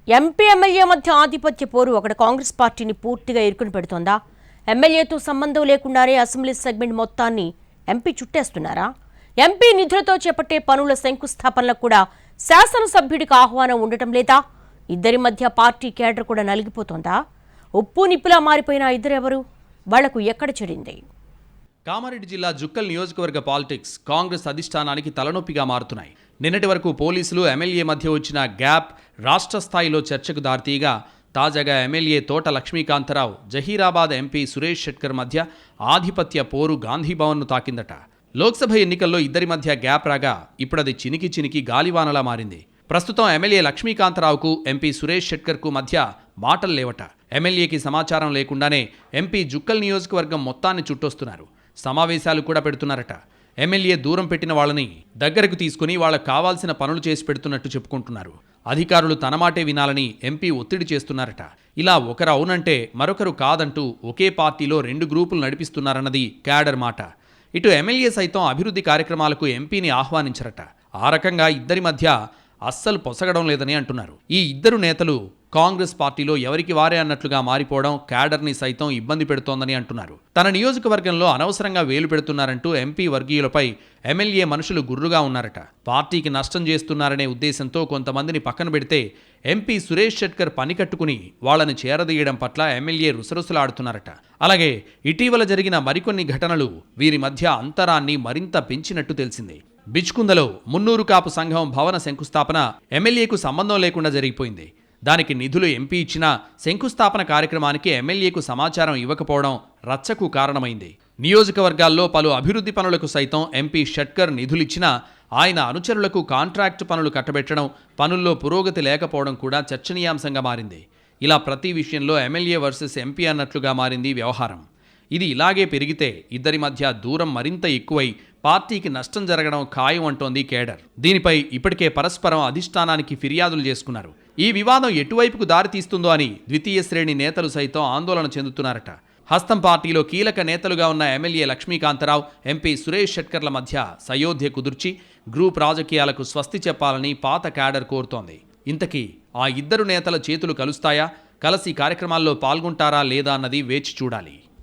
MP MLA మధ్య ఆధిపత్య పోరు ఒకటి కాంగ్రెస్ పార్టీని పూర్తిగా ఇరుకుని పెడుతోందా? ఎమ్మెల్యేతో సంబంధం లేకుండానే అసెంబ్లీ సెగ్మెంట్ మొత్తాన్ని ఎంపీ చుట్టేస్తున్నారా? ఎంపీ నిధులతో చేపట్టే పనుల శంకుస్థాపనలకు కూడా శాసనసభ్యుడికి ఆహ్వానం ఉండటం లేదా? ఇద్దరి మధ్య పార్టీ కేడర్ కూడా నలిగిపోతోందా? ఉప్పు నిప్పులా మారిపోయిన ఇద్దరెవరు? వాళ్లకు ఎక్కడ చెడింది? కామారెడ్డి జిల్లా జుక్కల్ నియోజకవర్గ పాలిటిక్స్ కాంగ్రెస్ అధిష్టానానికి తలనొప్పిగా మారుతున్నాయి. నిన్నటి వరకు పోలీసులు ఎమ్మెల్యే మధ్య వచ్చిన గ్యాప్ రాష్ట్ర స్థాయిలో చర్చకు దారితీయగా తాజాగా ఎమ్మెల్యే తోట లక్ష్మీకాంతరావు, జహీరాబాద్ ఎంపీ సురేష్ షెట్కర్ మధ్య ఆధిపత్య పోరు గాంధీభవన్ను తాకిందట. లోక్సభ ఎన్నికల్లో ఇద్దరి మధ్య గ్యాప్ రాగా ఇప్పుడది చినికి చినికి గాలివానలా మారింది. ప్రస్తుతం ఎమ్మెల్యే లక్ష్మీకాంతరావుకు ఎంపీ సురేష్ షెట్కర్కు మధ్య మాటలు లేవట. ఎమ్మెల్యేకి సమాచారం లేకుండానే ఎంపీ జుక్కల్ నియోజకవర్గం మొత్తాన్ని చుట్టొస్తున్నారు. సమావేశాలు కూడా పెడుతున్నారట. ఎమ్మెల్యే దూరం పెట్టిన వాళ్ళని దగ్గరకు తీసుకుని వాళ్ళకు కావాల్సిన పనులు చేసి పెడుతున్నట్టు చెప్పుకుంటున్నారు. అధికారులు తన మాటే వినాలని ఎంపీ ఒత్తిడి చేస్తున్నారట. ఇలా ఒకరు అవునంటే మరొకరు కాదంటూ ఒకే పార్టీలో 2 గ్రూపులు నడిపిస్తున్నారన్నది క్యాడర్ మాట. ఇటు ఎమ్మెల్యే సైతం అభివృద్ధి కార్యక్రమాలకు ఎంపీని ఆహ్వానించరట. ఆ రకంగా ఇద్దరి మధ్య అస్సలు పొసగడం లేదని అంటున్నారు. ఈ ఇద్దరు నేతలు కాంగ్రెస్ పార్టీలో ఎవరికి వారే అన్నట్లుగా మారిపోవడం క్యాడర్ని సైతం ఇబ్బంది పెడుతోందని అంటున్నారు. తన నియోజకవర్గంలో అనవసరంగా వేలు పెడుతున్నారంటూ ఎంపీ వర్గీయులపై ఎమ్మెల్యే మనుషులు గుర్రుగా ఉన్నారట. పార్టీకి నష్టం చేస్తున్నారనే ఉద్దేశంతో కొంతమందిని పక్కన పెడితే ఎంపీ సురేష్ షెట్కర్ పని కట్టుకుని వాళ్ళని చేరదీయడం పట్ల ఎమ్మెల్యే రుసరుసలాడుతున్నారట. అలాగే ఇటీవల జరిగిన మరికొన్ని ఘటనలు వీరి మధ్య అంతరాన్ని మరింత పెంచినట్టు తెలిసింది. బిచ్కుందలో మున్నూరు కాపు సంఘం భవన శంకుస్థాపన ఎమ్మెల్యేకు సంబంధం లేకుండా జరిగిపోయింది. దానికి నిధులు ఎంపీ ఇచ్చినా శంకుస్థాపన కార్యక్రమానికి ఎమ్మెల్యేకు సమాచారం ఇవ్వకపోవడం రచ్చకు కారణమైంది. నియోజకవర్గాల్లో పలు అభివృద్ధి పనులకు సైతం ఎంపీ షెట్కర్ నిధులిచ్చినా ఆయన అనుచరులకు కాంట్రాక్టు పనులు కట్టబెట్టడం, పనుల్లో పురోగతి లేకపోవడం కూడా చర్చనీయాంశంగా మారింది. ఇలా ప్రతి విషయంలో ఎమ్మెల్యే వర్సెస్ ఎంపీ అన్నట్లుగా మారింది వ్యవహారం. ఇది ఇలాగే పెరిగితే ఇద్దరి మధ్య దూరం మరింత ఎక్కువై పార్టీకి నష్టం జరగడం ఖాయం అంటోంది కేడర్. దీనిపై ఇప్పటికే పరస్పరం అధిష్టానానికి ఫిర్యాదులు చేసుకున్నారు. ఈ వివాదం ఎటువైపుకు దారితీస్తుందో అని ద్వితీయ శ్రేణి నేతలు సైతం ఆందోళన చెందుతున్నారట. హస్తం పార్టీలో కీలక నేతలుగా ఉన్న ఎమ్మెల్యే లక్ష్మీకాంతరావు, ఎంపీ సురేష్ షెట్కర్ల మధ్య సయోధ్య కుదుర్చి గ్రూప్ రాజకీయాలకు స్వస్తి చెప్పాలని పాత క్యాడర్ కోరుతోంది. ఇంతకీ ఆ ఇద్దరు నేతల చేతులు కలుస్తాయా? కలిసి కార్యక్రమాల్లో పాల్గొంటారా లేదా అన్నది వేచి చూడాలి.